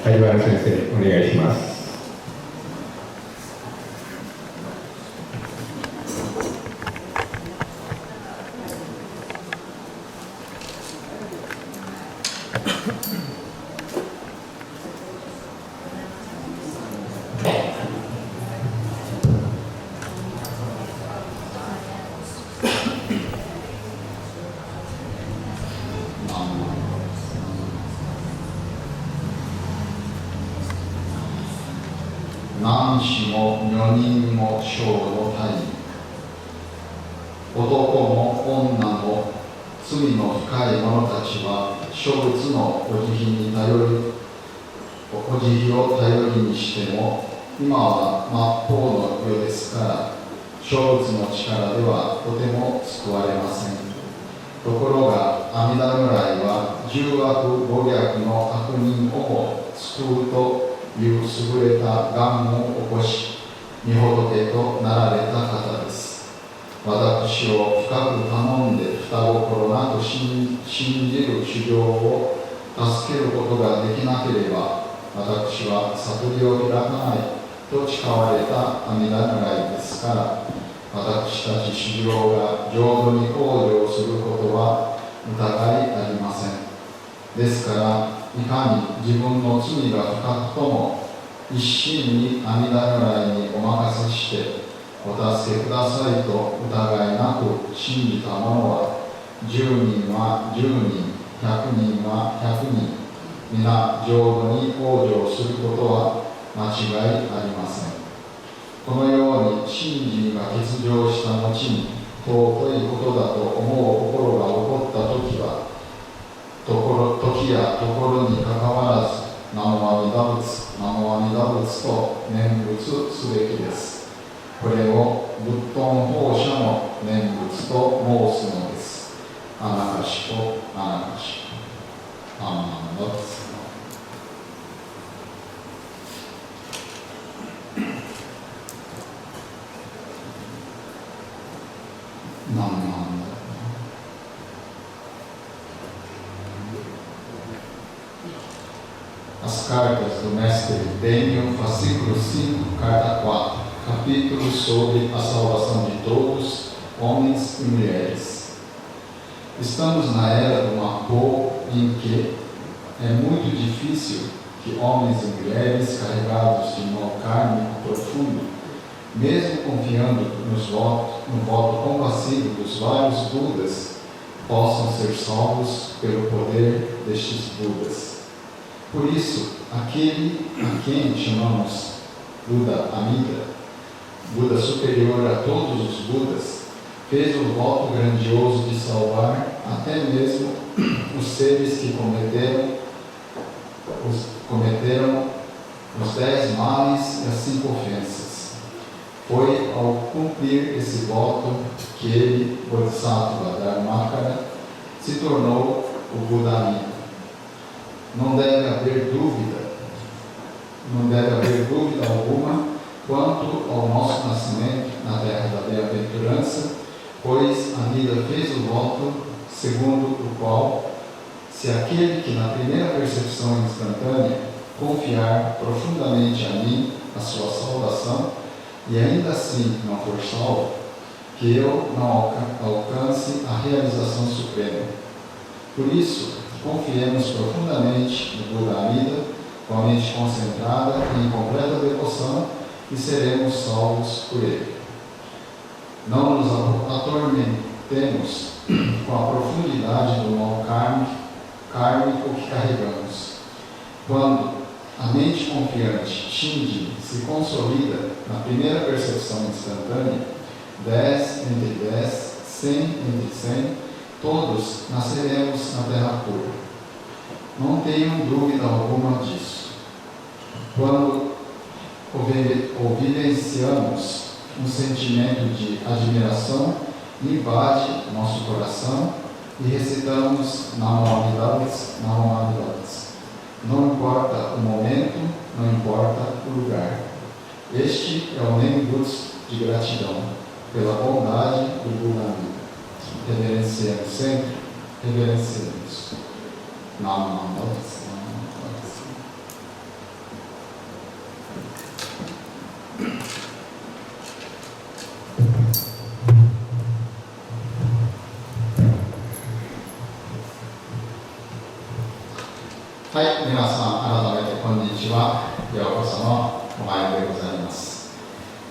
梶原先生、お願いします。男子も女人も小の大義、男も女も罪の深い者たちは諸物のお慈悲を頼りにしても、今は末法の世ですから、諸物の力ではとても救われません。ところが阿弥陀如来は重悪暴虐の悪人をも救うという優れた願を起こし、御仏となられた方です。私を深く頼んで双心なく信じる修行を助けることができなければ、私は悟りを開かないと誓われた阿弥陀如来ですから、私たち修行が浄土に往生することは疑いありません。ですから、いかに自分の罪が深くとも、一心に阿弥陀如来にお任せして、お助けくださいと疑いなく信じた者は、10人は10人、100人は100人、皆浄土に往生することは間違いありません。このように信心が欠如した後に、尊いことだと思う心が起こったときは、時やところにかかわらず、南無阿弥陀仏、南無阿弥陀仏と念仏すべきです。これを仏頓法社の念仏と申すのです。あなかしこ、あなかしこ。阿弥陀仏。南無阿弥陀仏。As cartas do Mestre Dênio, fascículo 5, carta 4, capítulo sobre a salvação de todos, homens e mulheres. Estamos na era do Mapô, em que é muito difícil que homens e mulheres carregados de mal kármico profundo, mesmo confiando no voto compassivo dos vários Budas, possam ser salvos pelo poder destes Budas. Por isso, aquele a quem chamamos Buda Amida, Buda superior a todos os Budas, fez o voto grandioso de salvar até mesmo os seres que cometeram os 10 males e as 5 ofensas. Foi ao cumprir esse voto que ele, Bodhisattva Dharmakara, se tornou o Buda Amida. Não deve haver dúvida alguma quanto ao nosso nascimento na terra da bem-aventurança, pois Amida fez o voto segundo o qual, se aquele que na primeira percepção instantânea confiar profundamente a mim a sua salvação e ainda assim não for salvo, que eu não alcance a realização suprema. Por isso, confiemos profundamente no Buda Amida, com a mente concentrada e em completa devoção, e seremos salvos por ele. Não nos atormentemos com a profundidade do mal kármico que carregamos. Quando a mente confiante, Shinji, se consolida na primeira percepção instantânea, 10 entre 10, 100 entre 100, todos nasceremos na terra pura. Não tenham dúvida alguma disso. Quando vivenciamos um sentimento de admiração invade nosso coração e recitamos Namo Amitabhas, Namo Amitabhas. Não importa o momento, não importa o lugar. Este é o Nembuts de gratidão pela bondade do Buda. Reverenciamos sempre, reverenciamos. Namo Amitabhas.はい、皆さん、改めてこんにちは。ようこそのお参りでございます。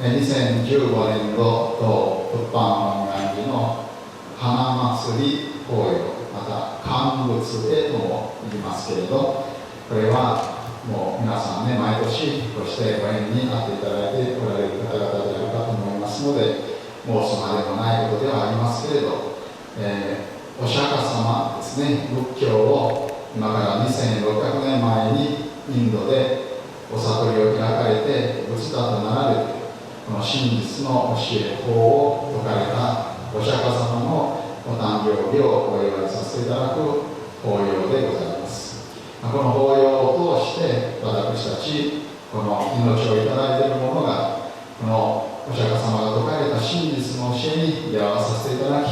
2015年度と物販万願寺の花祭り法要、また乾物へとも言いますけれど、これはもう皆さんね、毎年こうしてご縁になっていただいておられる方々であるかと思いますので、申すまでもないことではありますけれど、お釈迦様ですね、仏教を今から2600年前にインドでお悟りを開かれて仏陀となられて、この真実の教え法を説かれたお釈迦様のお誕生日をお祝いさせていただく法要でございます。この法要を通して私たちこの命をいただいているものがこのお釈迦様が説かれた真実の教えに出会わさせていただき、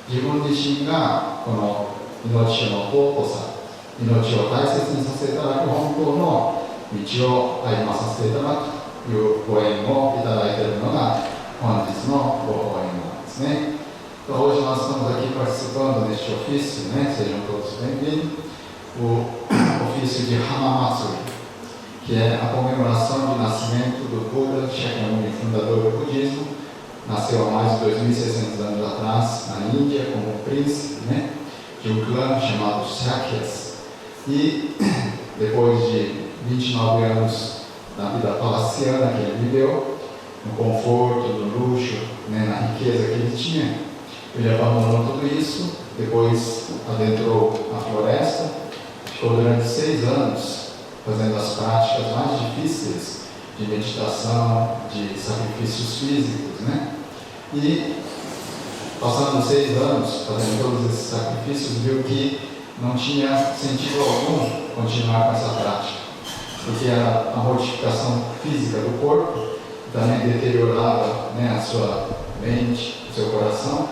自分自身がこの命の尊さ、命を大切にさせていただく本当の道を歩まさせていただくというご縁をいただいているのが本日のご法縁なんですné. Então hoje nós estamos aqui participando deste ofício, né? Sejam todos bem-vindos, o ofício de Hamamatsu, que é a comemoração de nascimento do Buda Shakyamuni, fundador do budismo. Nasceu há mais de 2.600 anos atrás na Índia como príncipe, né? De um clã chamado Sakyas. E depois de 29 anos na vida palaciana que ele viveu, no conforto, no luxo, né, na riqueza que ele tinha, ele abandonou tudo isso, depois adentrou a floresta, ficou durante 6 anos fazendo as práticas mais difíceis de meditação, de sacrifícios físicos, né? E passando 6 anos fazendo todos esses sacrifícios, viu que não tinha sentido algum continuar com essa prática, porque a mortificação física do corpo também deteriorava, né, a sua mente, o seu coração,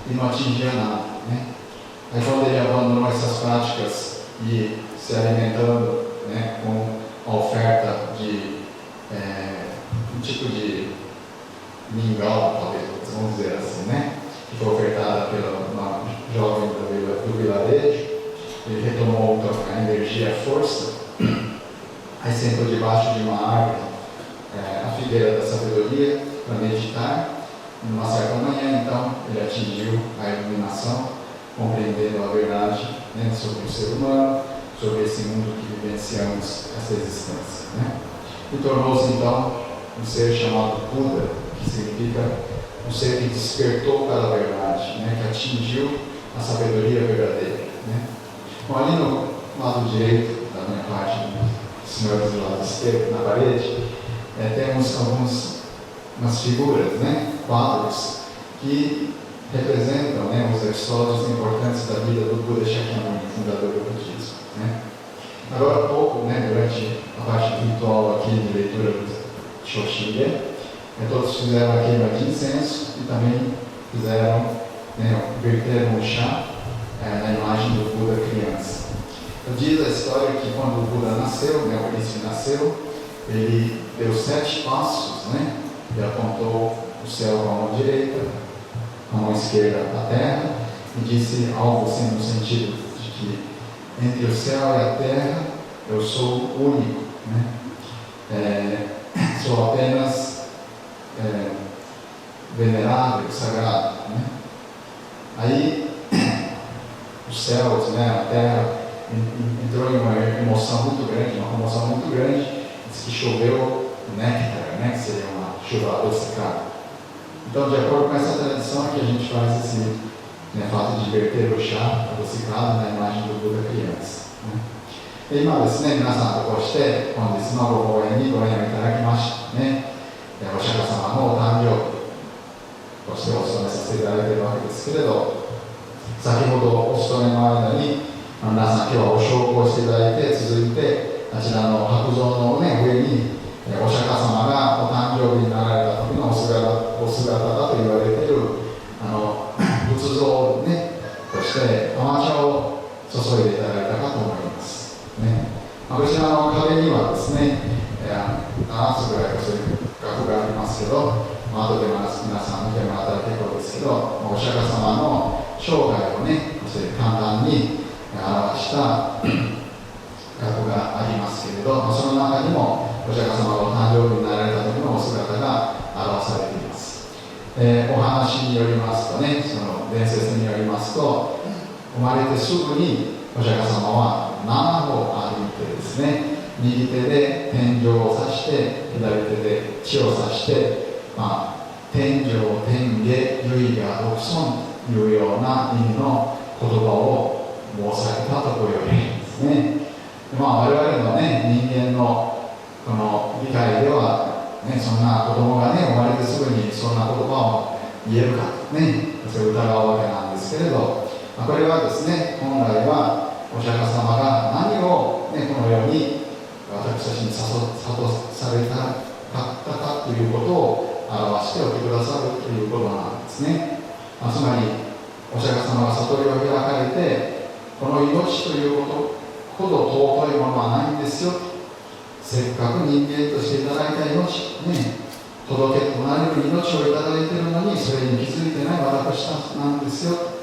e não atingia nada, né? Aí quando ele abandonou essas práticas e se alimentando, né, com a oferta de um tipo de mingau, talvez, vamos dizer assim, né, que foi ofertada pela uma jovem do vilarejo, ele retomou a energia e a força, aí sentou debaixo de uma árvore, a figueira da sabedoria, para meditar. Numa certa manhã, então, ele atingiu a iluminação, compreendendo a verdade, né, sobre o ser humano, sobre esse mundo que vivenciamos essa existência, né? E tornou-se, então, um ser chamado Buda, que significa um ser que despertou para a verdade, né, que atingiu a sabedoria verdadeira, né? Bom, ali no lado direito da minha parte, os senhores do lado esquerdo, na parede, temos umas figuras, né, quadros, que representam, né, os episódios importantes da vida do Buda Shakyamuni, fundador do budismo, né? Agora há pouco, né, durante a parte ritual aqui de leitura do Shoshinge, todos fizeram a queima de incenso e também fizeram, né, verteram o chá na imagem do Buda criança. Então, diz a história que quando o Buda nasceu, né, o príncipe nasceu, ele deu 7 passos, né, e apontou o céu com a mão direita, com a mão esquerda a terra, e disse algo assim no sentido de que entre o céu e a terra eu sou único, né? Sou apenas venerável, sagrado, né? Aí os céus, né, a terra entrou em uma emoção muito grande, uma comoção muito grande, diz que choveu néctar, né, que seria uma chuva adocicada. Então, de acordo com essa tradição, que a gente faz esse, né, fato de verter o chá adocicado na imagem do Buda criança, né? 今ですね、皆さんとこうして本日のご講演にご縁をいただきましたね、お釈迦様のお誕生日としてお勤めさせていただいているわけですけれど、先ほどお勤めの間に、皆さん今日はお焼香していただいて、続いてあちらの白像の、上にお釈迦様がお誕生日になられた時のお姿だと言われている仏像をそして甘茶を注いでいただいたかと思います、こちらの壁にはですね、7つぐらいそういう額がありますけど、後で皆さん見てもらったら結構ですけど、お釈迦様の生涯を簡単に表した額がありますけれど、その中にもお釈迦様がお誕生日になられた時のお姿が表されています。お話によりますとね、その伝説によりますと、生まれてすぐにお釈迦様は7歩歩いてですね、右手で天井を指して左手で地を指して、天上天下唯我独尊というような意味の言葉を申されたとこう言われるんですね。我々の人間のこの理解では、そんな子供が生まれてすぐにそんな言葉を言えるかそれを疑うわけなんですけれど、これはですね、本来はお釈迦様が何を、このように私たちに諭されたかったかということを表しておいてくださるということなんですね。つまりお釈迦様が悟りを開かれて、この命ということほど尊いものはないんですよ。せっかく人間としていただいた命、届けとなれる命をいただいているのに、それに気づいてない私たちなんですよ。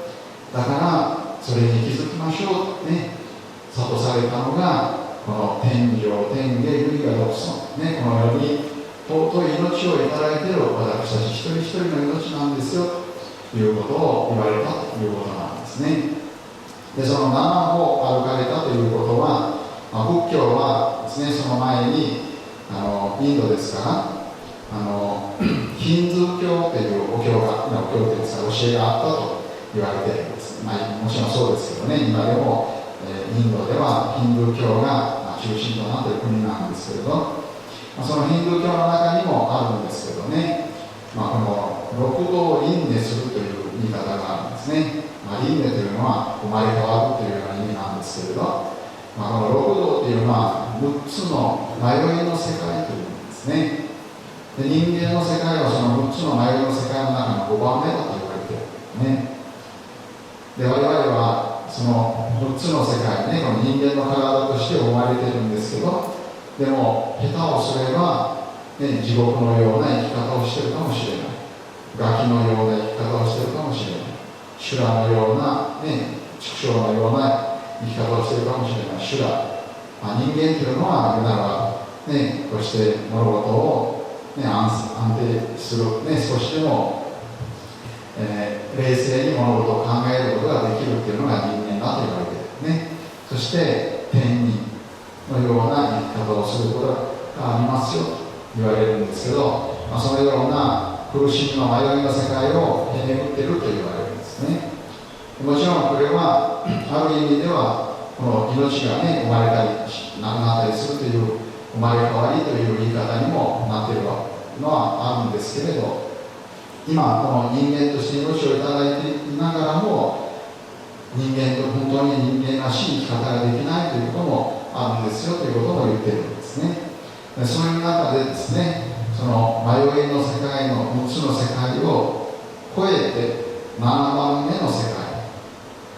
だからそれに気づきましょう諭されたのが、この天上天下唯我独尊、このように尊い命をいただいている私たち一人一人の命なんですよということを言われたということなんですね。で、その7歩歩かれたということは、仏教はですね、その前にインドですからヒンズー教というお経が、お経というんですか、教えがあったと言われています。もちろんそうですけどね、今でも、インドではヒンドゥー教が中心となっている国なんですけれど、そのヒンドゥー教の中にもあるんですけどね、この六道を輪廻するという言い方があるんですね。輪廻というのは生まれ変わるというような意味なんですけれど、この六道というのは6つの迷いの世界というんですね。で、人間の世界はその6つの迷いの世界の中の5番目だと言われているで、我々はその6つの世界この人間の体として生まれているんですけど、でも下手をすれば、地獄のような生き方をしているかもしれない、ガキのような生き方をしているかもしれない、修羅のような、畜生のような生き方をしているかもしれない修羅、人間というのは言うならば、こうして物事を、安定する、少しでも、冷静に物事を考えることができるというのが人間だと言われているそして天人のような生き方をすることがありますよと言われるんですけど、そのような苦しみの迷いの世界をへめぐっていると言われるんですね。もちろんこれはある意味ではこの命が生まれたり亡くなったりするという生まれ変わりという言い方にもなっているのはあるんですけれど、今この人間として命をいただいていながらも人間と本当に人間らしい生き方ができないということもあるんですよということも言っているんですね。で、そういう中でですね、その迷いの世界の6つの世界を超えて7番目の世界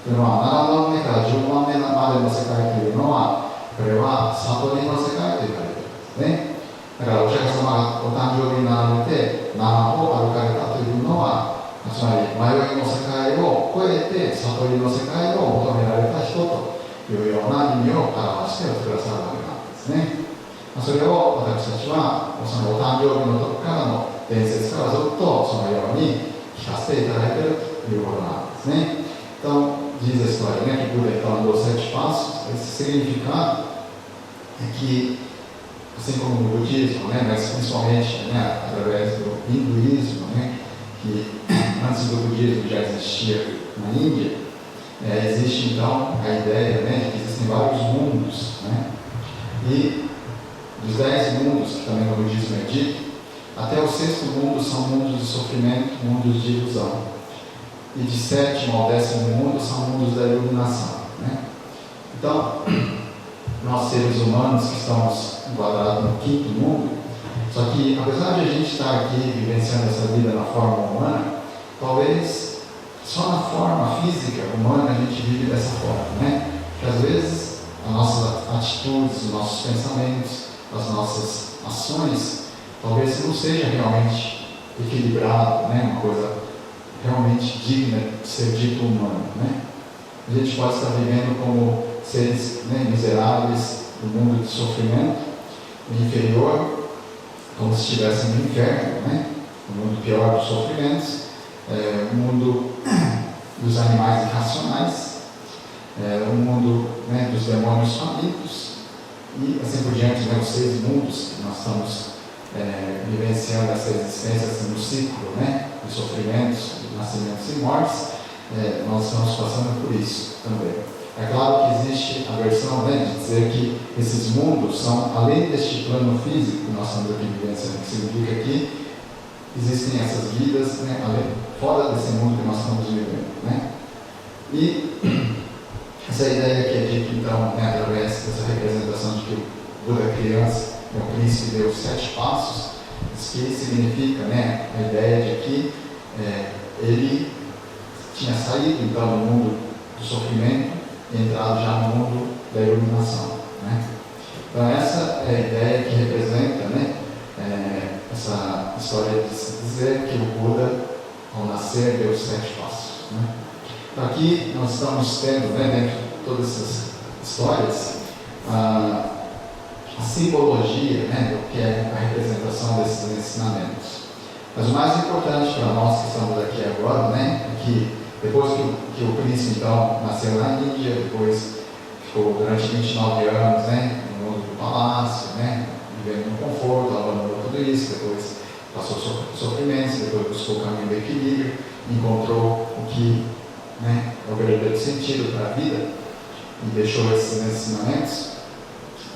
というのは、7番目から10番目までの世界というのは、これは悟りの世界と言われているんですね。だからお釈迦様がお誕生日になられて7歩歩かれたというのは、つまり迷いの世界を超えて悟りの世界を求められた人というような意味を表しておいてくださるわけなんですね。それを私たちはそのお誕生日の時からの伝説からずっとそのように聞かせていただいているということなんですné? Então, diz a história, que Buda, então, andou 7 passos. Isso significa que, assim como no budismo, mas principalmente através do hinduísmo, que antes do budismo já existia na Índia, existe então a ideia de que existem vários mundos, e dos 10 mundos que também no budismo é dito, Até o sexto mundo são mundos de sofrimento, mundos de ilusão. E de sétimo ao décimo mundo são mundos da iluminação, né? Então, nós seres humanos que estamos enquadrados no quinto mundo, só que apesar de a gente estar aqui vivenciando essa vida na forma humana, talvez só na forma física humana a gente vive dessa forma, né? Porque às vezes as nossas atitudes, os nossos pensamentos, as nossas ações, talvez não seja realmente equilibrado, né? Uma coisa realmente digna de ser dito humano, né? A gente pode estar vivendo como seres, né, miseráveis no mundo de sofrimento, no inferior, como se estivesse no inferno, né? O mundo pior dos sofrimentos, o mundo dos animais irracionais, o mundo, né, dos demônios famintos e assim por diante, né, os 6 mundos que nós estamos vivenciando essa existência assim, no ciclo, né, de sofrimentos, de nascimentos e mortes. Nós estamos passando por isso também. É claro que existe a versão, né, de dizer que esses mundos são além deste plano físico que nós estamos aqui vivenciando, que significa que existem essas vidas, né, fora desse mundo que nós estamos vivendo, né? E essa ideia que é dita então, né, através dessa representação de que o Buda criança, o príncipe deu 7 passos, isso que significa, né, a ideia de que ele tinha saído então do mundo do sofrimento e entrado já no mundo da iluminação, né? Então essa é a ideia que representa, né, essa história de se dizer que o Buda, ao nascer, deu 7 passos, né? Então aqui nós estamos tendo, né, dentro de todas essas histórias, a simbologia, né, do que é a representação desses ensinamentos. Mas o mais importante para nós que estamos aqui agora, né, é que depois que o príncipe então nasceu na Índia, depois ficou durante 29 anos, né, no mundo do palácio, né, vivendo no conforto, abandonou tudo isso, depois passou sofrimentos, depois buscou o caminho do equilíbrio, encontrou o que, né, é o verdadeiro sentido para a vida e deixou esses ensinamentos.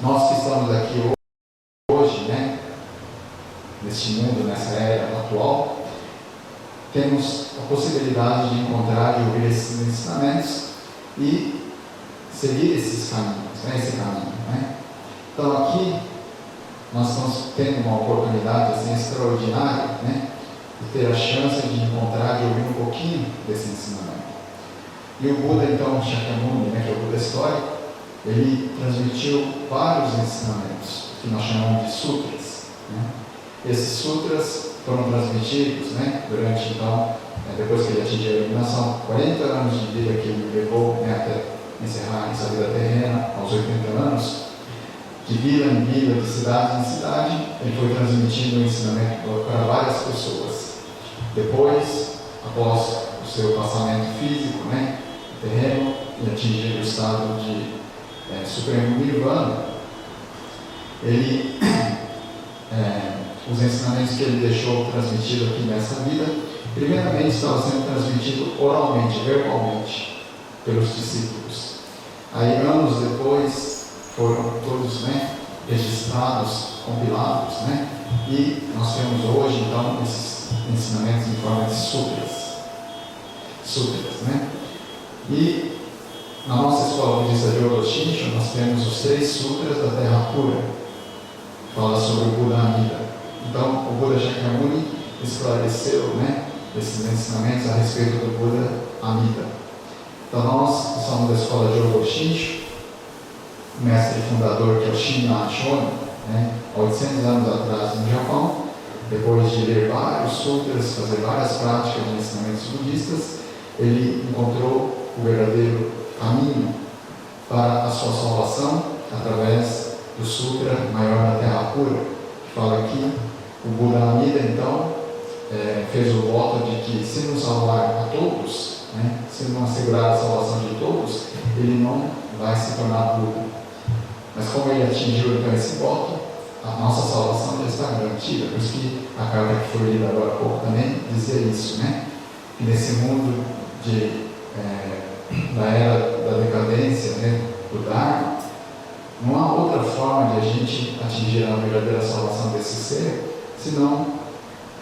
Nós que estamos aqui hoje, né, neste mundo, nessa era atual, temos a possibilidade de encontrar e ouvir esses ensinamentos e seguir esses caminhos, né, esse caminho, né? Então aqui nós estamos tendo uma oportunidade assim, extraordinária, né, de ter a chance de encontrar e ouvir um pouquinho desse ensinamento. E o Buda, então, Shakyamuni, né, que é o Buda histórico, ele transmitiu vários ensinamentos, que nós chamamos de sutras, né? Esses sutras foram transmitidos, né, durante, então, depois que ele atingiu a iluminação, 40 anos de vida que ele levou, né, até encerrar essa vida terrena, aos 80 anos, de vila em vila, de cidade em cidade, ele foi transmitindo o ensinamento para várias pessoas. Depois, após o seu passamento físico, né, terreno, e atingir o estado de supremo nirvana, ele, os ensinamentos que ele deixou transmitido aqui nessa vida, primeiramente estava sendo transmitido oralmente, verbalmente, pelos discípulos. Aí, anos depois, foram todos, né, registrados, compilados, né, e nós temos hoje, então, esses ensinamentos em forma de sutras, né. E na nossa escola budista de Orochinshu, nós temos os 3 sutras da Terra Pura, que fala sobre o Buda Amida. Então, o Buda Shakyamuni esclareceu, né, esses ensinamentos a respeito do Buda Amida. Então, nós que somos da escola de Orochinshu, o mestre fundador, que é o Shinran Shonin, né, há 800 anos atrás no Japão, depois de ler vários sutras, fazer várias práticas de ensinamentos budistas, ele encontrou o verdadeiro caminho para a sua salvação através do Sutra Maior da Terra Pura, que fala que o Buda Amida, então, fez o voto de que se não salvar a todos, né, se não assegurar a salvação de todos, ele não vai se tornar Buda. Mas como ele atingiu então esse voto, a nossa salvação já está garantida. Por isso que a carta que foi lida agora há pouco também dizia isso, né? Que nesse mundo da era da decadência, né, do Dharma, não há outra forma de a gente atingir a verdadeira salvação desse ser, senão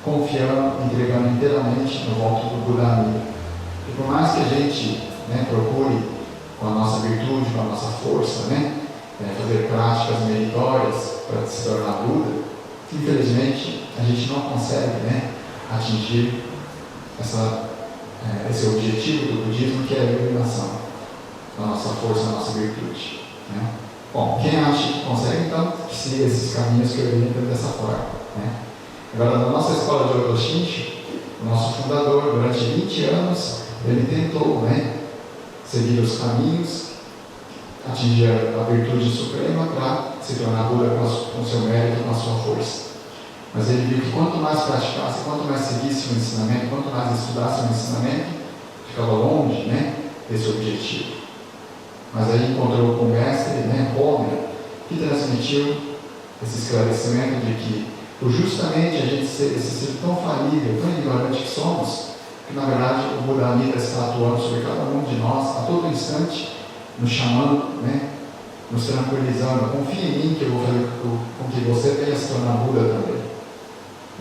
confiando, entregando inteiramente no voto do Buda Amida. E por mais que a gente, né, procure, com a nossa virtude, com a nossa força, né, fazer práticas meritórias para se tornar Buda, infelizmente a gente não consegue, né, atingir esse objetivo do budismo, que é a iluminação, a nossa força, a nossa virtude. Né? Bom, quem acha que consegue, então, que siga esses caminhos que eu oriento dessa forma. Né? Agora, na nossa escola de Ryodo Shinshu, o nosso fundador, durante 20 anos, ele tentou, né, seguir os caminhos, atingir a virtude suprema para se tornar Buda com seu mérito, com a sua força. Mas ele viu que quanto mais praticasse, quanto mais seguisse o ensinamento, quanto mais estudasse o ensinamento, ficava longe, né, desse objetivo. Mas aí encontrou com o mestre, né, Homer, que transmitiu esse esclarecimento de que, por justamente a gente ser esse ser tão falível, tão ignorante que somos, que na verdade o Buda Amida está atuando sobre cada um de nós a todo instante, nos chamando, né, nos tranquilizando. Confie em mim que eu vou fazer com que você venha se tornar Buda também.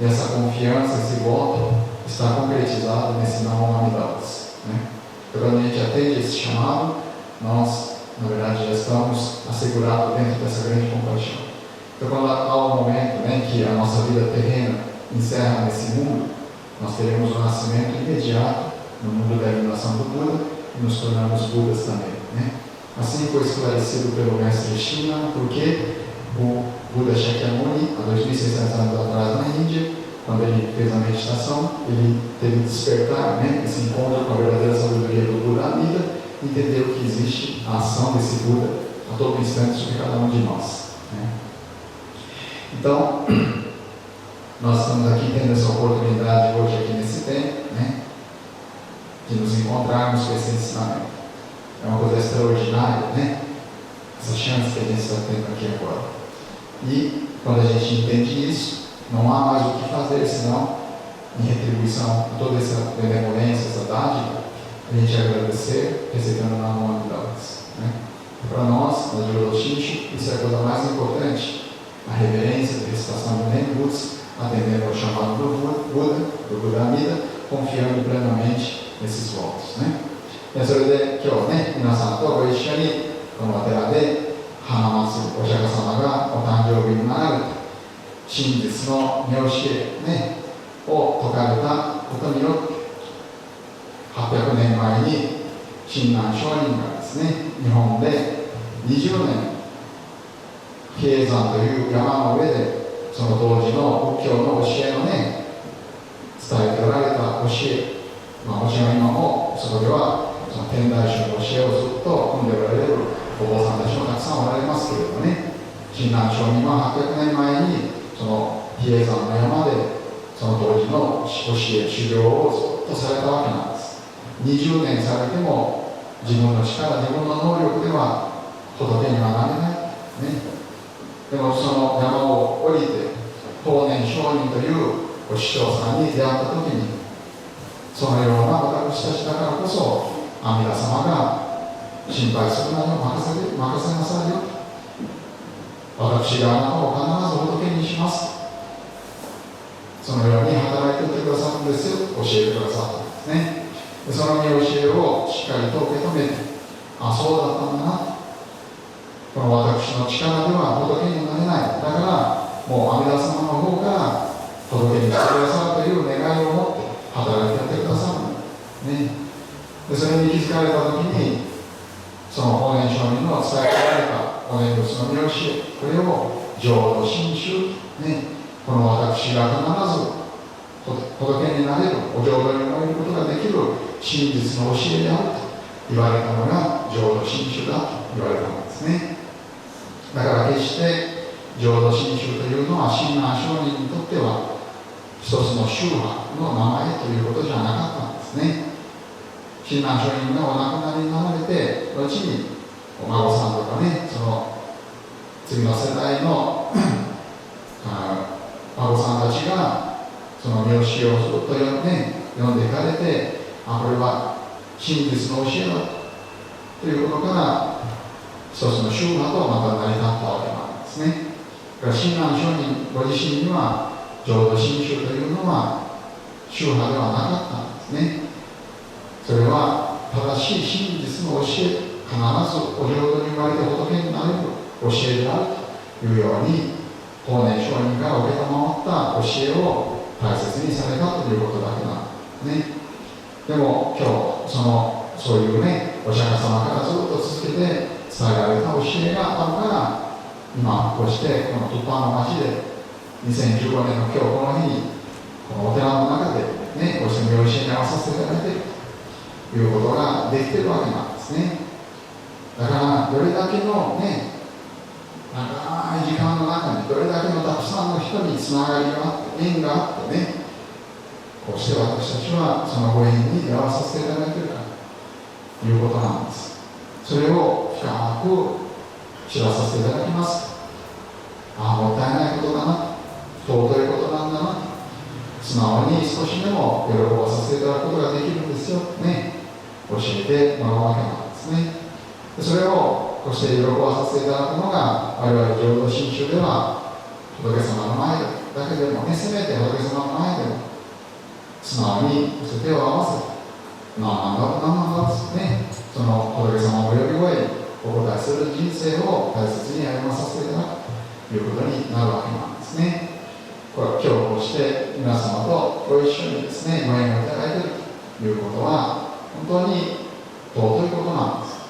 E essa confiança, esse voto, está concretizado nesse Namo Amidas. Né? Então, quando a gente atende esse chamado, nós, na verdade, já estamos assegurados dentro dessa grande compaixão. Então, quando há um momento, né, que a nossa vida terrena encerra nesse mundo, nós teremos um nascimento imediato no mundo da iluminação do Buda e nos tornamos Budas também. Né? Assim foi esclarecido pelo mestre Shina, porque o Buda Shakyamuni, há 2.600 anos atrás na Índia, quando ele fez a meditação, ele teve que despertar, né, esse encontro com a verdadeira sabedoria do Buda Amida, e entendeu que existe a ação desse Buda a todo instante sobre cada um de nós. Né? Então, nós estamos aqui tendo essa oportunidade hoje aqui nesse tempo, né, de nos encontrarmos com esse ensinamento. É uma coisa extraordinária, né? Essa chance que a gente está tendo aqui agora. E quando a gente entende isso, não há mais o que fazer senão, em retribuição a toda essa benevolência, essa dádiva, a gente agradecer, recebendo na mão delas. Né? Para nós, na Ryodo Shinshu, isso é a coisa mais importante, a reverência, a recitação do Nenbutsu, atendendo ao chamado do Buda Amida, confiando plenamente nesses votos. Né? それで今日ね、皆さんとご一緒にこのお寺で花松お釈迦様がお誕生日になられて真実の妙教え、ね、を説かれたことによって800年前に親鸞上人がですね、日本で20年比叡山という山の上でその当時の仏教の教えのね、伝えておられた教え、もちろん今もそこではその天台宗の教えをずっと組んでおられるお坊さんたちもたくさんおられますけれどもね、親鸞上人は800年前にその比叡山の山でその当時の教え、修行をずっとされたわけなんです。20年されても自分の力、自分の能力では仏にはなれない、ね、でもその山を降りて法然上人というお師匠さんに出会った時に、そのような私たちだからこそ阿弥陀様が心配するなよ、任せなさいよ、私があなたを必ず仏にします、そのように働いておいてくださるんですよ、教えてくださったんですね。でその見教えをしっかりと受け止めて、あ、そうだったんだな、この私の力では仏になれない、だからもう阿弥陀様の方から仏にしてくださるという願いを持って働いてやってくださる、ね、でそれに気づかれたときに、その法然上人の伝えられたお念仏の見教え、これを浄土真宗、ね、この私が必ず仏になれる、お浄土に生まれることができる真実の教えであると言われたのが浄土真宗だと言われたのですね。だから決して浄土真宗というのは親鸞上人にとっては一つの宗派の名前ということじゃなかったんですね。親鸞上人がお亡くなりになられて、後にお孫さんとかね、その次の世代の孫さんたちがその見教えをずっと読んでいかれて、あ、これは真実の教えだということから一つの宗派とまた成り立ったわけなんですね。だから親鸞上人ご自身には浄土真宗というのは宗派ではなかったんですね。それは正しい真実の教え、必ずお浄土に生まれて仏になれる教えであるというように、法然上人が受けたまった教えを大切にされたということだけなんですね。でも今日そういうね、お釈迦様からずっと続けて伝えられた教えがあるから、今こうしてこのトッパーの町で2015年の今日この日にこのお寺の中でね、こうして御教えに合わさせていただいているということができているわけなんですね。だからどれだけのね、長い時間の中にどれだけのたくさんの人につながりがあって縁があってね、こうして私たちはそのご縁に出会わさせていただいているからということなんです。それを深く知らさせていただきます。もったいないことだな、尊いことなんだな、素直に少しでも喜ばさせていただくことができるんですよね、教えてもらうわけなんですね。それをこうして喜ばさせていただくのが、我々浄土真宗では仏様の前だけでもね、せめて仏様の前でも素直に手を合わせて、なんだとね、その仏様の呼び声にお答えする人生を大切に歩まさせていただくということになるわけなんですね。これは今日こうして皆様とご一緒にですね、ご縁をいただいているということは本当に尊いことなんです。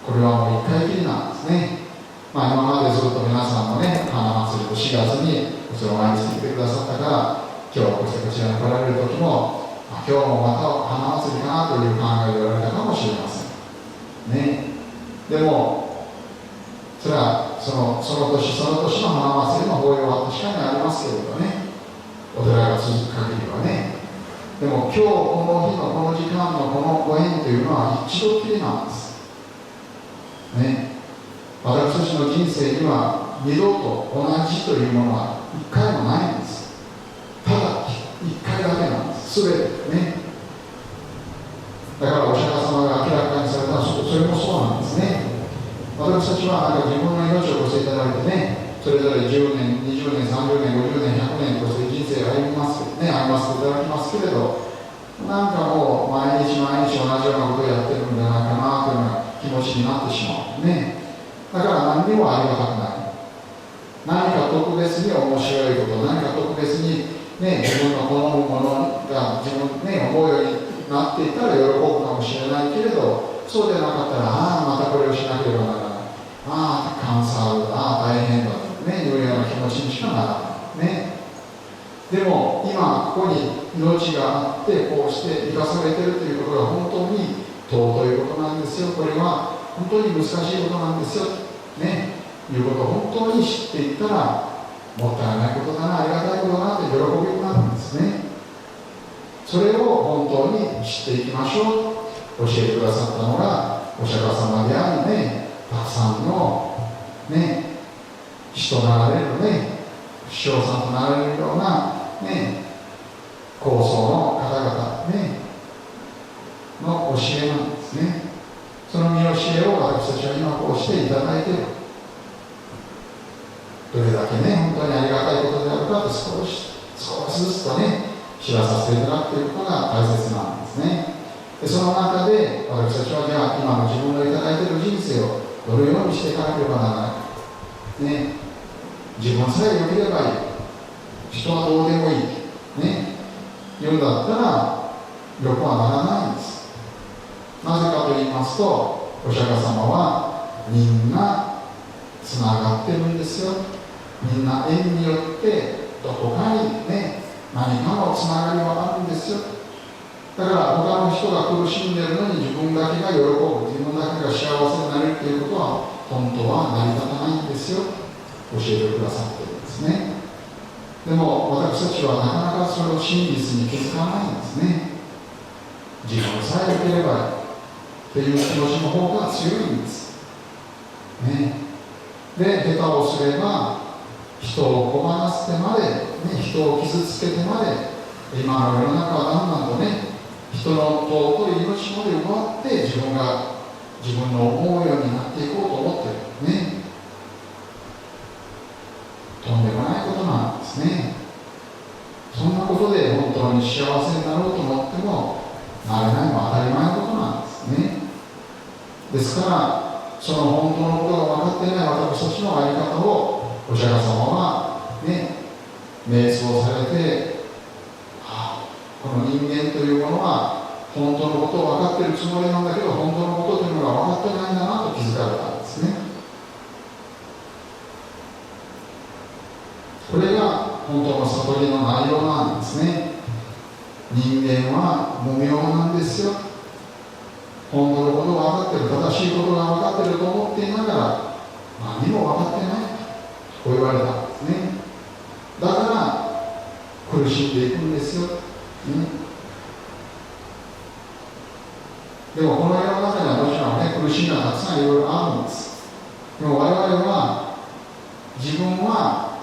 これはもう一回きりなんですね。今までずっと皆さんもね、花祭りと4月にこちらを毎日来てくださったから、今日こうしてこちらに来られる時も、今日もまた花祭りかなという考えでおられたかもしれませんね。でもそれはその年の花祭りの法要は確かにありますけれどね、お寺が続く限りはね。でも今日この日のこの時間のこのご縁というのは一度きりなんですね。私たちの人生には二度と同じというものは一回もないんです。ただ一回だけなんです、すべてね。だからお釈迦様が明らかにされたそれもそうなんですね。私たちは自分の命をごしていただいてね、それぞれ10年、20年、30年、50年、100年として人生を歩ませていただきますけれど、なんかもう毎日同じようなことをやってるんじゃないかなというような気持ちになってしまうね。だから何にもありがたくない。何か特別に面白いこと、何か特別に、ね、自分の好むものが自分、ね、思うようになっていたら喜ぶかもしれないけれど、そうでなかったら、またこれをしなければならない。監査だ、大変だと、ね、いうような気持ちにしかならない。ね。でも今ここに命があってこうして生かされているということが本当に尊いことなんですよ。これは本当に難しいことなんですよ、ね、いうことを本当に知っていったら、もったいないことだな、ありがたいことだなって喜びになるんですね。それを本当に知っていきましょうと教えてくださったのがお釈迦様でありね、たくさんのね、人となられるね、師匠さんとなられるようなね、高僧の方々ねの教えなんですね。その見教えを私たちは今こうしていただいている。どれだけね、本当にありがたいことであるかと少しずつとね、知らさせていただくということが大切なんですね。でその中で私たちはじゃあ今の自分のいただいている人生をどのようにしていかなければならないね。自分さえ良ければいい、人はどうでもいいね、言うんだったらよくはならないんです。なぜかと言いますと、お釈迦様はみんなつながってるんですよ。みんな縁によってどこかにね、何かのつながりはあるんですよ。だから他の人が苦しんでいるのに自分だけが喜ぶ、自分だけが幸せになれるということは本当は成り立たないんですよ、教えてくださってるんですね。でも私たちはなかなかそれを真実に気づかないんですね。自分さえ良ければいいという気持ちの方が強いんですね。で、下手をすれば人を拒ませてまで、ね、人を傷つけてまで、今の世の中はだんだんとね、人の尊い命まで奪って自分の思うようになっていこうと思ってるね。とんでもないことなんですね。当に幸せになろうと思ってもなれないのは当たり前のことなんですね。ですからその本当のことが分かっていない私たちの在り方をお釈迦様はね、瞑想されて、この人間というものは本当のことを分かっているつもりなんだけど本当のことというのが分かってないんだなと気づかれたんですね。これが本当の悟りの内容なんですね。人間は無明なんですよ。本当のことが分かっている、正しいことが分かっていると思っていながら何も分かってないと言われたんですね。だから苦しんでいくんですよ、でもこの世の中にはもちろんね、苦しみがたくさんいろいろあるんです。でも我々は自分は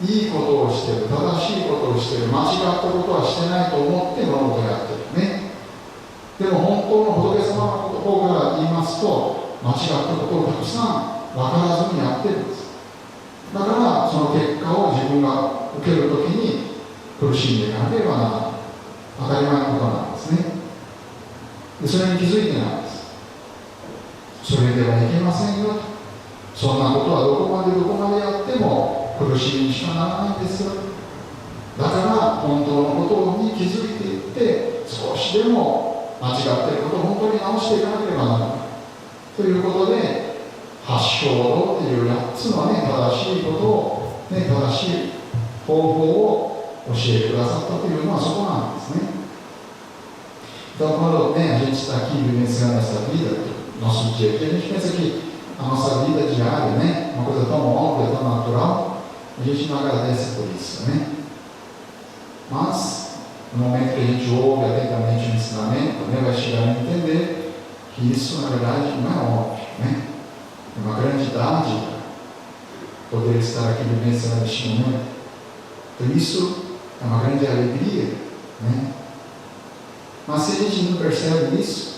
いいことをしている、正しいことをしている、間違ったことはしてないと思って物事をやってるね。でも本当の仏様の方から言いますと、間違ったことをたくさん分からずにやってるんです。だからその結果を自分が受けるときに苦しんでいかなければならない。当たり前のことなんですね。でそれに気づいてないんです。それではいけませんよと。そんなことはどこまでやっても苦しみにしかならないんですよ。だから本当のことに気づいていって少しでも間違っていることを本当に直していかなければならないということで、八正道という8つのね、正しいことを、ね、正しい方法を教えてくださったというのはそこなんですね。Então, quando a gente está aqui vivenciando essa vida, nosso dia a dia, a gente pensa que a nossa vida diária, né, uma coisa tão óbvia, tão natural, a gente não agradece por isso, né? Mas, no momento que a gente ouve atentamente o ensinamento, né, vai chegar a entender que isso, na verdade, não é óbvio, né? É uma grande dádiva poder estar aqui vivenciando este momento. Então, isso é uma grande alegria, né? Mas se a gente não percebe isso,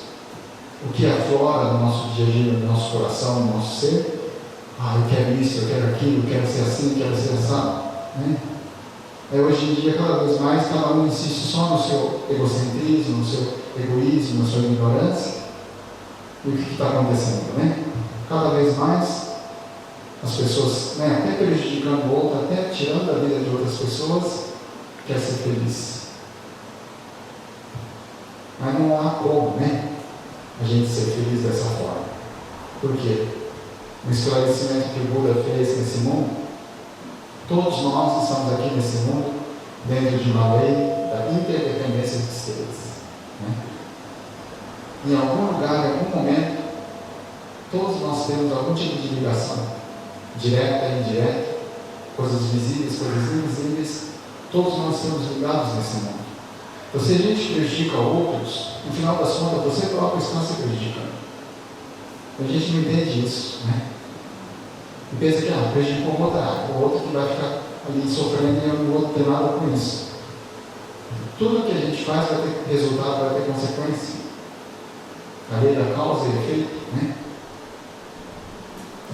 o que aflora no nosso dia a dia, no nosso coração, no nosso ser, eu quero isso, eu quero aquilo, eu quero ser assim, eu quero ser assim, né? Hoje em dia, cada vez mais, cada um insiste só no seu egocentrismo, no seu egoísmo, na sua ignorância. E o que está acontecendo, né? Cada vez mais, as pessoas, né, até prejudicando o outro, até tirando a vida de outras pessoas, quer ser feliz. Mas não há como, né, a gente ser feliz dessa forma. Por quê? O esclarecimento que o Buda fez nesse mundo, todos nós estamos aqui nesse mundo dentro de uma lei da interdependência de seres, né? Em algum lugar, em algum momento, todos nós temos algum tipo de ligação, direta e indireta, coisas visíveis, coisas invisíveis, todos nós estamos ligados nesse mundo. Então, se a gente prejudica outros, no final das contas, você próprio está se prejudicando. A gente não entende isso, né? E pensa que, prejudicou o outro que vai ficar ali sofrendo e o outro tem nada com isso. Tudo que a gente faz vai ter resultado, vai ter consequência. A lei da causa e efeito, né?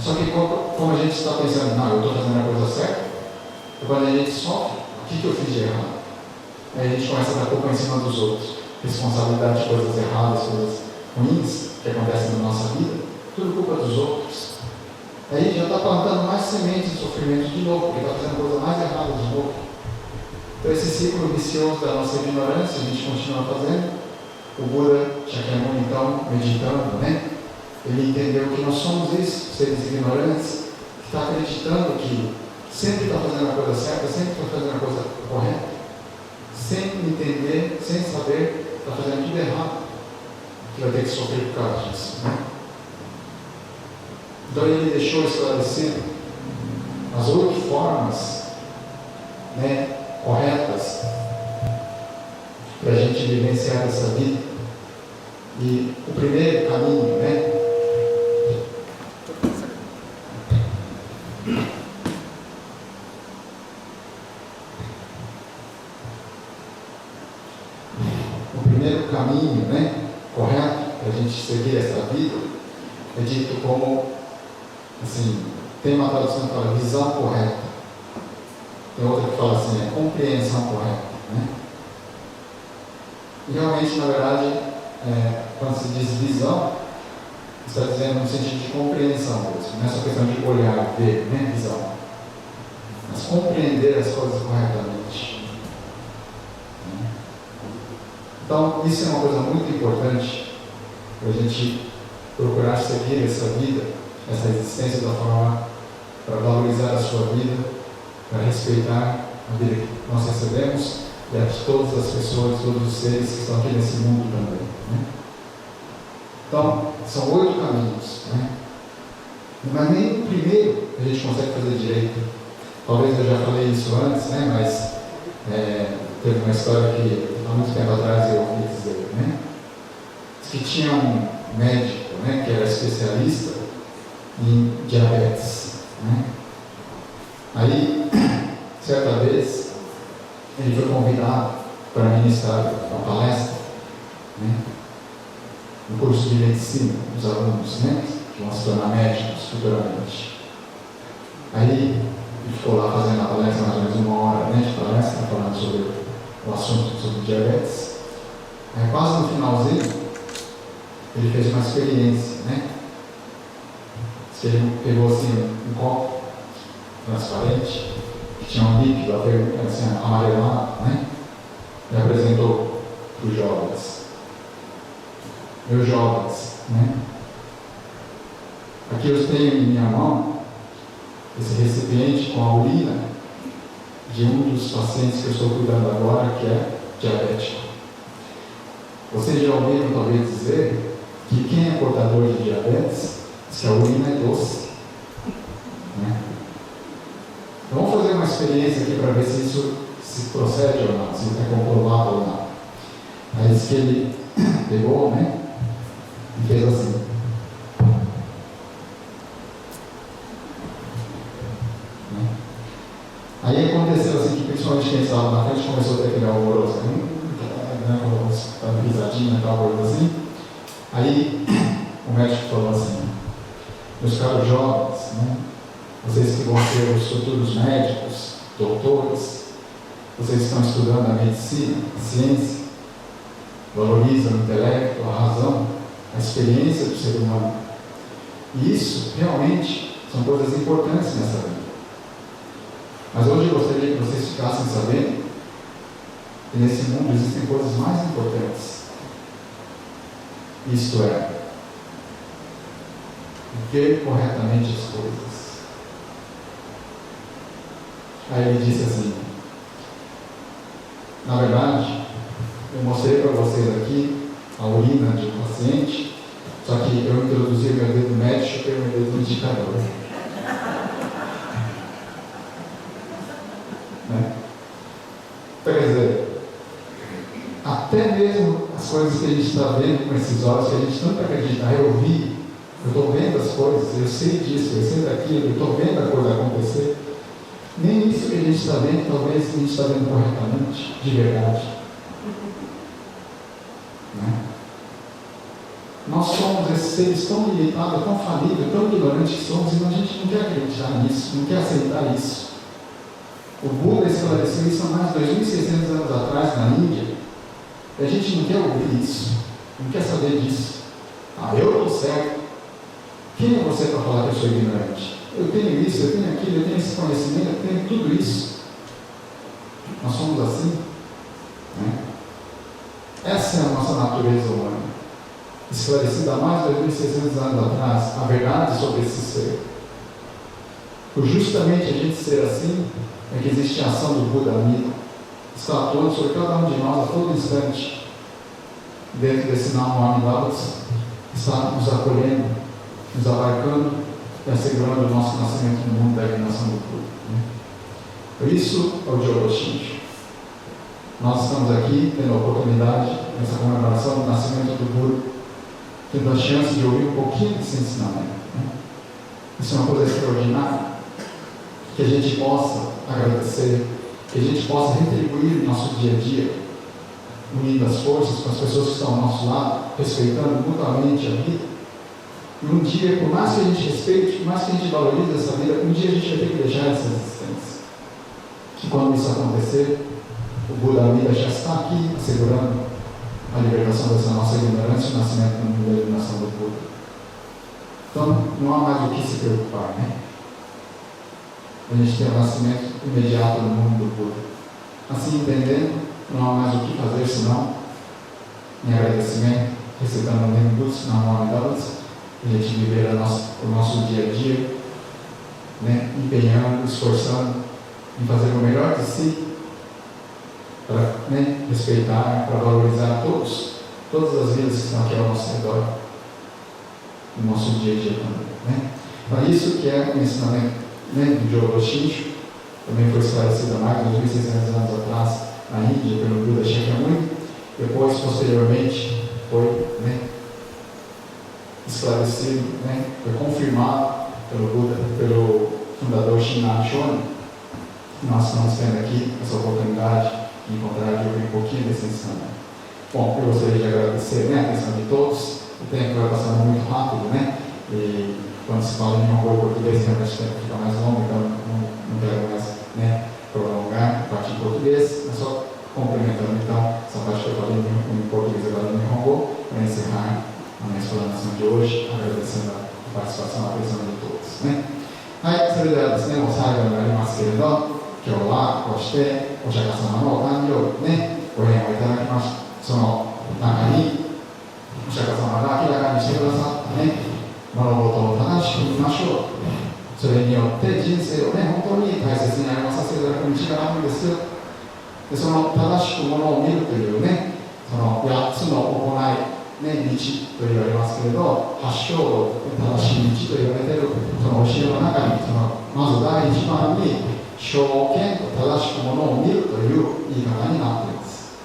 Só que como a gente está pensando, eu estou fazendo a coisa certa, e quando a gente sofre, o que eu fiz de errado? Aí a gente começa a dar culpa em cima dos outros, responsabilidade de coisas erradas, coisas ruins que acontecem na nossa vida, tudo culpa dos outros. Aí já está plantando mais sementes de sofrimento de novo, porque está fazendo coisa mais errada de novo. Então esse ciclo vicioso da nossa ignorância, a gente continua fazendo. O Buda Shakyamuni, então, meditando, né? Ele entendeu que nós somos isso, seres ignorantes, que está acreditando que sempre está fazendo a coisa certa, sempre está fazendo a coisa correta, sem entender, sem saber, está fazendo tudo errado, que vai ter que sofrer por causa disso, né? Então ele deixou esclarecer as 8 formas, né, corretas para a gente vivenciar essa vida. E o primeiro caminho, né? O primeiro caminho, né, correto para a gente seguir essa vida é dito como, assim, tem uma tradução que fala visão correta, tem outra que fala assim, compreensão correta, né? E realmente, na verdade, quando se diz visão, está dizendo no sentido de compreensão mesmo. Não é só questão de olhar, ver, né? Visão. Mas compreender as coisas corretamente. Então, isso é uma coisa muito importante para a gente procurar seguir essa vida, essa existência da forma para valorizar a sua vida, para respeitar a vida que nós recebemos e a de todas as pessoas, todos os seres que estão aqui nesse mundo também. Né? Então, são 8 caminhos. Né? Não é nem o primeiro que a gente consegue fazer direito. Talvez eu já falei isso antes, né? Mas teve uma história que há muito tempo atrás eu ouvi dizer, né? Diz que tinha um médico, né, que era especialista em diabetes. Né? Aí, certa vez, ele foi convidado para ministrar uma palestra, né, no curso de medicina dos alunos, né, que vão se tornar médicos futuramente. Aí ele ficou lá fazendo a palestra, mais ou menos 1 hora, né, de palestra, falando sobre o assunto sobre diabetes. Aí quase no finalzinho, ele fez uma experiência, né? Que ele pegou assim um copo transparente, que tinha um líquido assim, amarelado, né? E apresentou para os jovens. Meus jovens, né? Aqui eu tenho em minha mão esse recipiente com a urina de um dos pacientes que eu estou cuidando agora, que é diabético. Vocês já ouviram talvez dizer que quem é portador de diabetes, diz que a urina é doce. Né? Então, vamos fazer uma experiência aqui para ver se isso se procede ou não, se é comprovado ou não. Aí diz que ele pegou, né? E fez assim. Né? Aí aconteceu assim que principalmente quem estava na frente começou a ter aquele alvoroço, né? Uma risadinha e tal, coisa assim. Aí o médico falou assim: meus caros jovens, né? Vocês que vão ser os futuros médicos, doutores, vocês estão estudando a medicina, a ciência, valorizam o intelecto, a razão, a experiência do ser humano. E isso realmente são coisas importantes nessa vida. Mas hoje eu gostaria que vocês ficassem sabendo que nesse mundo existem coisas mais importantes. Isto é, ver corretamente as coisas. Aí ele disse assim: na verdade, eu mostrei para vocês aqui a urina de um paciente, só que eu introduzi meu dedo médio e chupei meu dedo indicador. Né? Quer dizer, até mesmo as coisas que a gente está vendo com esses olhos, que a gente tanto acredita, eu vi, eu estou vendo as coisas, eu sei disso, eu sei daquilo, eu estou vendo a coisa acontecer. Nem isso que a gente está vendo, talvez a gente está vendo corretamente, de verdade. Né? Nós somos esses seres tão limitados, tão falidos, tão ignorantes que somos, e a gente não quer acreditar nisso, não quer aceitar isso. O Buda esclareceu isso há mais de 2.600 anos atrás na Índia, e a gente não quer ouvir isso, não quer saber disso. Ah, eu estou certo. Quem é você para falar que eu sou ignorante? Eu tenho isso, eu tenho aquilo, eu tenho esse conhecimento, eu tenho tudo isso. Nós somos assim. Né? Essa é a nossa natureza humana. Esclarecida há mais de 2.600 anos atrás, a verdade sobre esse ser. Por justamente a gente ser assim, é que existe a ação do Buda amigo. Está atuando sobre cada um de nós a todo instante. Dentro desse Namo Amidavas, está nos acolhendo, nos abarcando e assegurando o nosso nascimento no mundo da iluminação do Buda. Né? Por isso, é o Jogo Shinju. Nós estamos aqui tendo a oportunidade, nessa comemoração do nascimento do Buda, tendo a chance de ouvir um pouquinho desse ensinamento. Né? Isso é uma coisa extraordinária, que a gente possa agradecer, que a gente possa retribuir o nosso dia a dia, unindo as forças com as pessoas que estão ao nosso lado, respeitando mutuamente a vida. E um dia, por mais que a gente respeite, por mais que a gente valorize essa vida, um dia a gente vai ter que deixar essa existência. E quando isso acontecer, o Buda Amida já está aqui assegurando a libertação dessa nossa ignorância, o nascimento da iluminação do Buda. Então, não há mais o que se preocupar, né? A gente tem o nascimento imediato no mundo do Buda. Assim, entendendo, não há mais o que fazer senão, em agradecimento, recitando o Nemo Butsu, na Moamidalas, a gente viver o nosso dia a dia, né? Empenhando, esforçando em fazer o melhor de si, para, né, respeitar, para valorizar todas as vidas que estão aqui ao nosso redor, no nosso dia a dia também, né? Então, isso que é o ensinamento, né, do Jodo Shinshu, também foi esclarecido há mais de 2.600 anos atrás na Índia pelo Buda Shakyamuni, depois, posteriormente, foi, né, esclarecido, né, foi confirmado pelo Buda, pelo fundador Shinran Shoni. Nós estamos tendo aqui essa oportunidade de encontrar e ouvir um pouquinho desse ensinamento. Bom, eu gostaria de agradecer, né, a atenção de todos. O tempo vai passando muito rápido, né? E quando se fala em um português, realmente o tempo fica mais longo, então não quero mais, né, prolongar a parte em português, mas só complementando então essa parte que eu falei em português agora no Nihongo, para encerrar a minha explanação de hoje, agradecendo a participação, a atenção de todos, né? はい、それではですね、もう最後になりますけれど、今日はこうしてお釈迦様のお誕生日ね、ご縁をいただきました。その中にお釈迦様が明らかにしてくださったね、物事を正しく見ましょう。それによって人生をね、本当に大切に歩まさせていただく道があるんですよ。で、その正しくものを見るというね、その8つの行い、ね、道と言われますけれど、八正道、正しい道と言われているその教えの中に、まず第一番に正見と正しくものを見るという言い方になっています。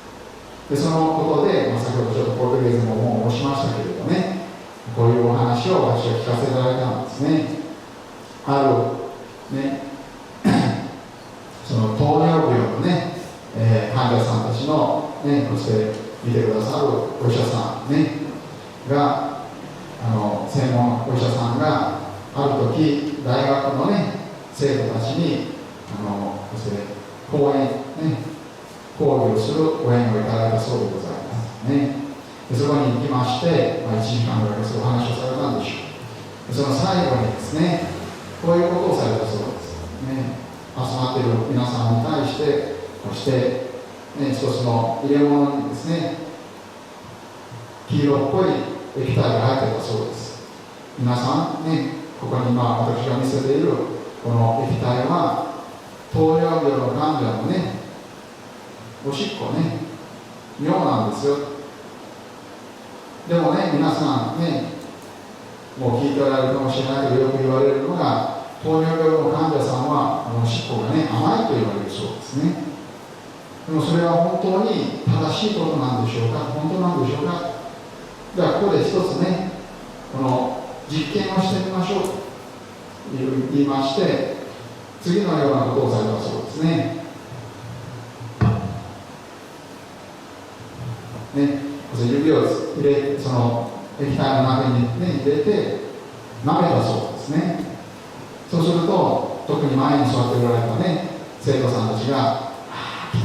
で、そのことで、先ほどちょっとポルトゲーズももう申しましたけれどね、こういうお話を私は聞かせていただいたんですね。ある、ね、その糖尿病のね、患者さんたちの、ね、そして見てくださるお医者さん、ね、が専門お医者さんがある時大学の、ね、生徒たちにそして講義をするご縁をいただいたそうでございます、ね、でそこに行きまして、1時間ぐらいそういう話をされたんでしょう。でその最後にですね、こういうことをされたそうです、ね、集まっている皆さんに対してそして、ね、一つの入れ物にですね、黄色っぽい液体が入ってたそうです。皆さん、ね、ここに今私が見せているこの液体は糖尿病の患者のね、おしっこね、尿なんですよ。でもね、皆さんね、もう聞いておられるかもしれないけど、よく言われるのが、糖尿病の患者さんはおしっこがね、甘いと言われるそうですね。でもそれは本当に正しいことなんでしょうか、本当なんでしょうか。ではここで一つね、この実験をしてみましょうと言いまして、次のようなことをされたそうですね。指を入れ、その液体の中に、ね、入れて舐めたそうですね。そうすると、特に前に座っておられたね、生徒さんたちが、汚いっ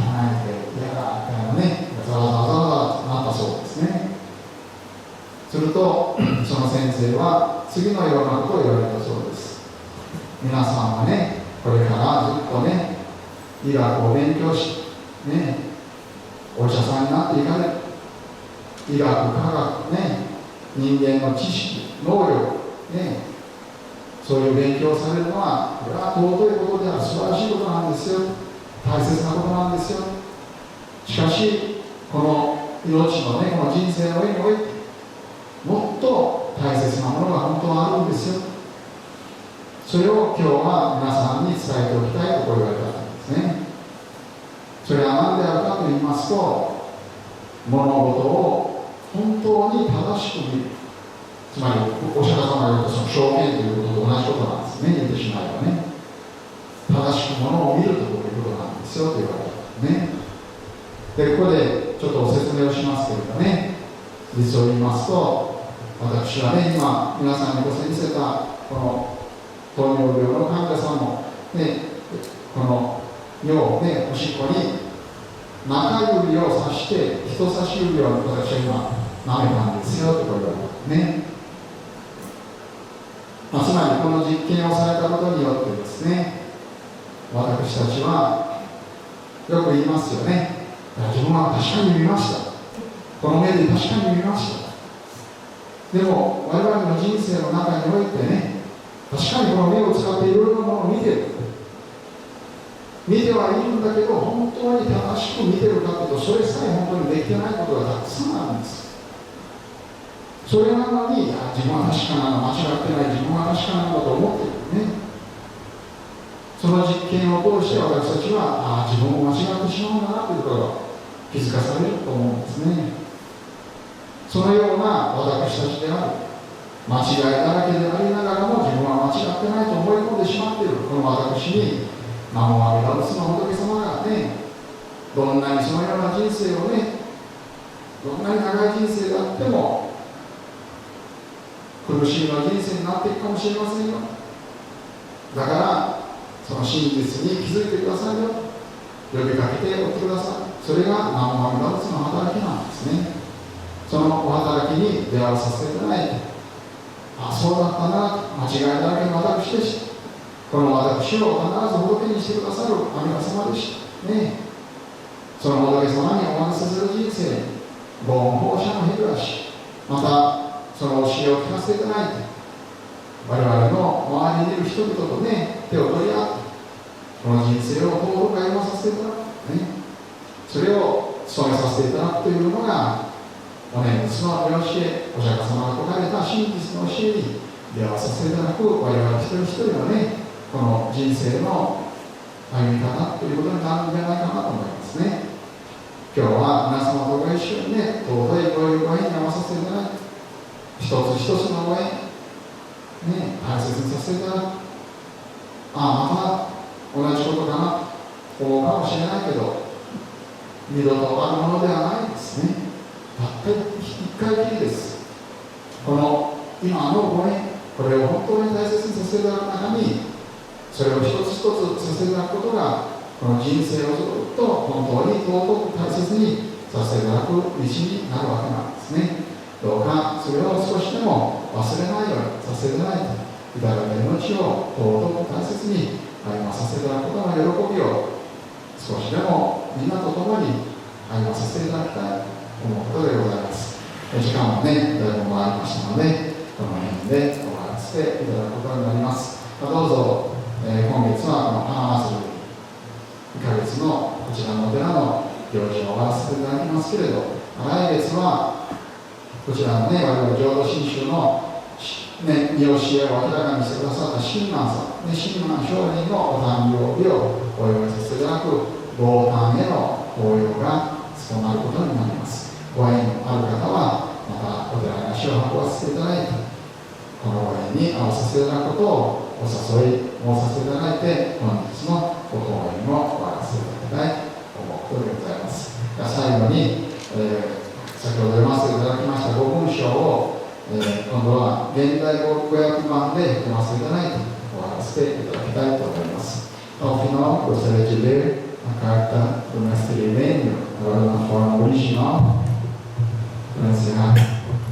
て嫌だみたいなね、ざわざわざわとなったそうですね。すると、その先生は次のようなことを言われたそうです。皆さんはね、これからずっとね、医学を勉強し、ね、お医者さんになっていかれる。医学、科学、ね、人間の知識、能力、ね、そういう勉強をされるのは、これは尊いことである、素晴らしいことなんですよ。大切なことなんですよ。しかし、この命のね、この人生の上において、もっと大切なものが本当はあるんですよ。それを今日は皆さんに伝えておきたいとこう言われたんですね。それは何であるかと言いますと、物事を本当に正しく見る。つまり、お釈迦様が言うとその証券ということと同じことなんですね。言ってしまえばね。正しく物を見るということなんですよと言われたんですね。で、ここでちょっとお説明をしますけれどね、実を言いますと、私はね、今、皆さんにご見せた、この糖尿病の患者さんも、ね、この尿をね、おしっこに中指を指して人差し指を私は今舐めたんですよとこれはね、つまりこの実験をされたことによってですね、私たちはよく言いますよね。自分は確かに見ました、この目で確かに見ました。でも我々の人生の中においてね、確かにこの目を使っていろいろなものを見てはいるんだけど、本当に正しく見てるかというと、それさえ本当にできてないことがたくさんあるんです。それなのに、自分は確かなの、間違ってない、自分は確かなのだと思っているね。その実験を通して私たちは、自分も間違ってしまうんだなということが気づかされると思うんですね。そのような私たちである、間違いだらけでありながらも自分は間違ってないと思い込んでしまっているこの私に、名もあるダブスの仏様がね、どんなにそのような人生をね、どんなに長い人生であっても苦しみの人生になっていくかもしれませんよ。だからその真実に気づいてくださいよ、呼びかけておってください。それがナモアミダ仏の働きなんですね。そのお働きに出会わさせていただいて、そうだったな、間違いだらけの私でした、この私を必ず仏にしてくださる阿弥陀様でしたね。その仏様にお任せする人生、ご恩放射の日暮らし、またその教えを聞かせていただいて、我々の周りにいる人々とね、手を取り合って、この人生をどうか歩まさせていただく、ね、それを務めさせていただくというのが、お念仏の御教え、お釈迦様が説かれた真実の教えに出会わさせていただく我々一人一人のね、この人生の歩み方ということになるんじゃないかなと思いますね。今日は皆様とご一緒にね、尊いご縁に合わさせていただいて、一つ一つのご縁、ね、大切にさせていただく。また同じことかな、思うかもしれないけど、二度とあるものではないですね。たった一回きりです。この今のご縁、これを本当に大切にさせていただく中に、それを一つ一つさせていただくことが、この人生をずっと本当に尊く大切にさせていただく道になるわけなんですね。どうかそれを少しでも忘れないようにさせていただいて、いただいた命を尊く大切に歩まさせていただくことの喜びを少しでもみんなと共に歩まさせていただきたいと思うことでございます。時間もね、だいぶ回りましたので、この辺で終わらせていただくことになります。どうぞ、今月はこの花祭り1ヶ月のこちらのお寺の行事を終わらせていただきますけれど、来月はこちらのね、我々浄土真宗のね、見教えを明らかにしてくださった親鸞さん、親鸞上人のお誕生日をお祝いさせていただく豪誕への法要が務まることになります。ご縁のある方はまたお寺に足を運ばせていただいて、このご縁に合わさせていただくことをお誘い申させていただいて、本日のご講演を終わらせていただきたいと思うことでございます。最後に、先ほど読ませていただきましたご文章を、今度は現代語訳版で読ませていただいて終わらせていただきたいと思います。Ao final, gostaria de ler a carta do mestre Emênio, agora na forma original, para encerrar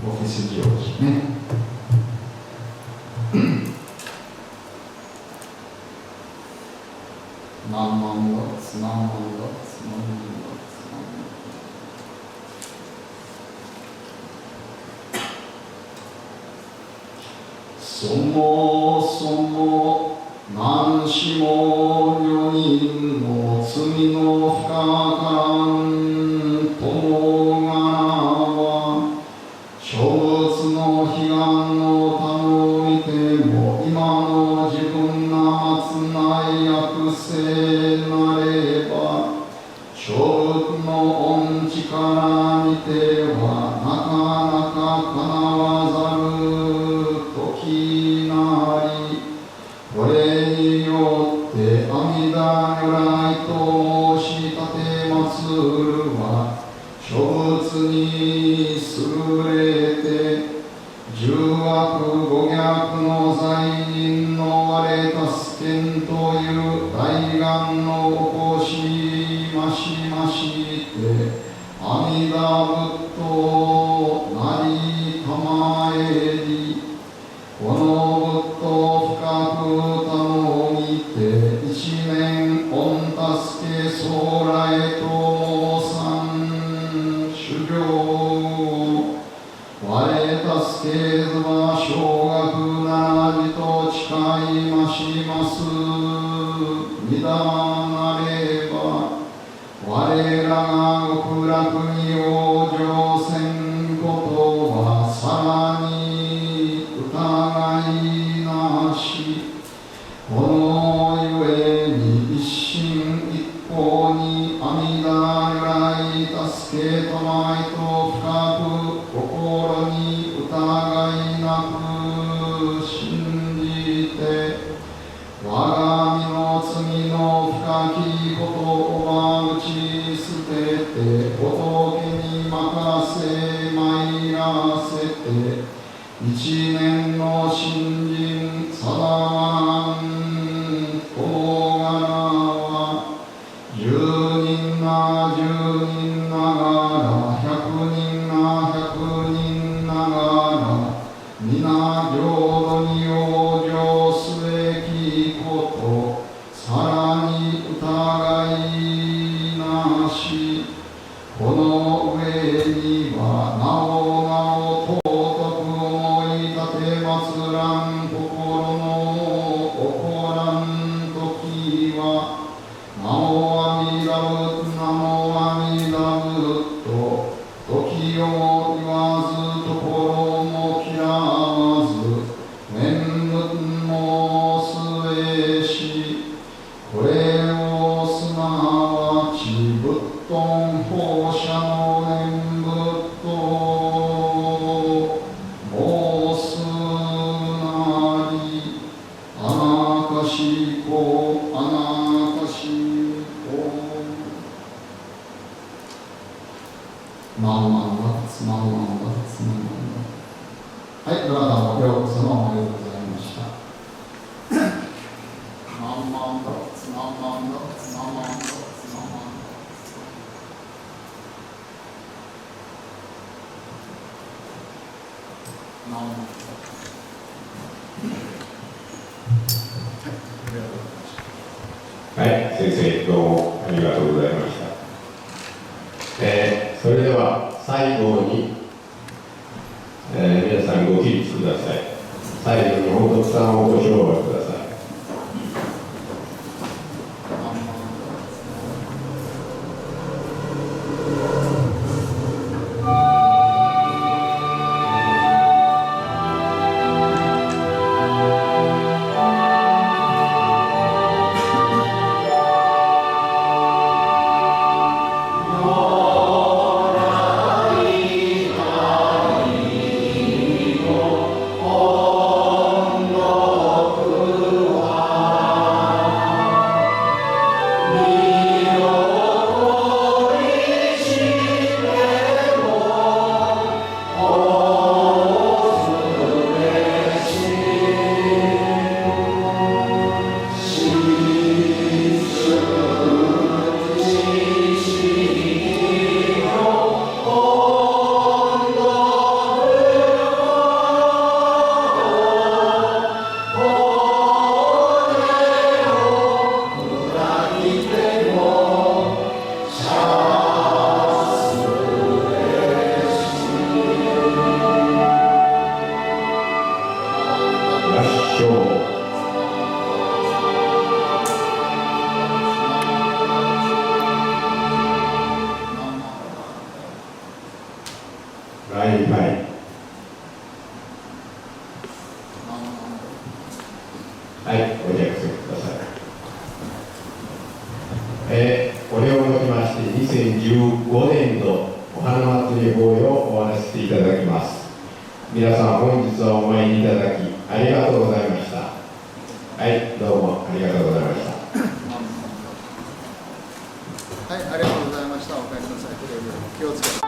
o ofício de hoje, né? Nam そもそも何しも女人の罪の深からん友柄は諸物の悲願の他を見ても今の自分が末ない悪性なれば諸物の恩力にてはなかなか叶わざる時なり、これによって阿弥陀如来と申し立て祀るは諸物に優れて十悪五逆の罪人の我助けんという大願の起こしましましたまえりこの仏と深く頼みて一年御助け将来と申さん修行我助けずは小学ならじと誓いまします御霊なれば我らが極楽に往生せんことはさらに疑いなしこのゆえに一心一方に阿弥陀如来助けたまいと深く心に疑いなく信じて我が身の罪の深きことを打ち捨てて仏に任せ参らせて一年の信心定まらんこの柄は十人が十人ながら百人が百人ながら皆浄土に往生すべきことさらに疑いなしこの上にはなおなお尊く思い立て祭らん心の起こらん時はなお阿弥陀仏なお阿弥陀仏と時をも言わずところも嫌わず念仏も据えしこれをすなわち仏頓放射の念仏と申すなりあなたしこあなたしこまんまんだつまんまんだつまんまんだはい、どなたもようこそのおめでとうございましたまんまんだつまんまんだつまんまんだつまんまんだまんまんだはい、先生どうもありがとうございました。それでは最後に、皆さんご起立ください。最後に本徳さんをご唱和ください。はい、ご着席ください。これをもちまして2015年度お花祭り法要を終わらせていただきます。皆さん本日はお参りいただきありがとうございました。はい、どうもありがとうございました。はい、ありがとうございました。お帰りなさい。くれぐれも気をつけて。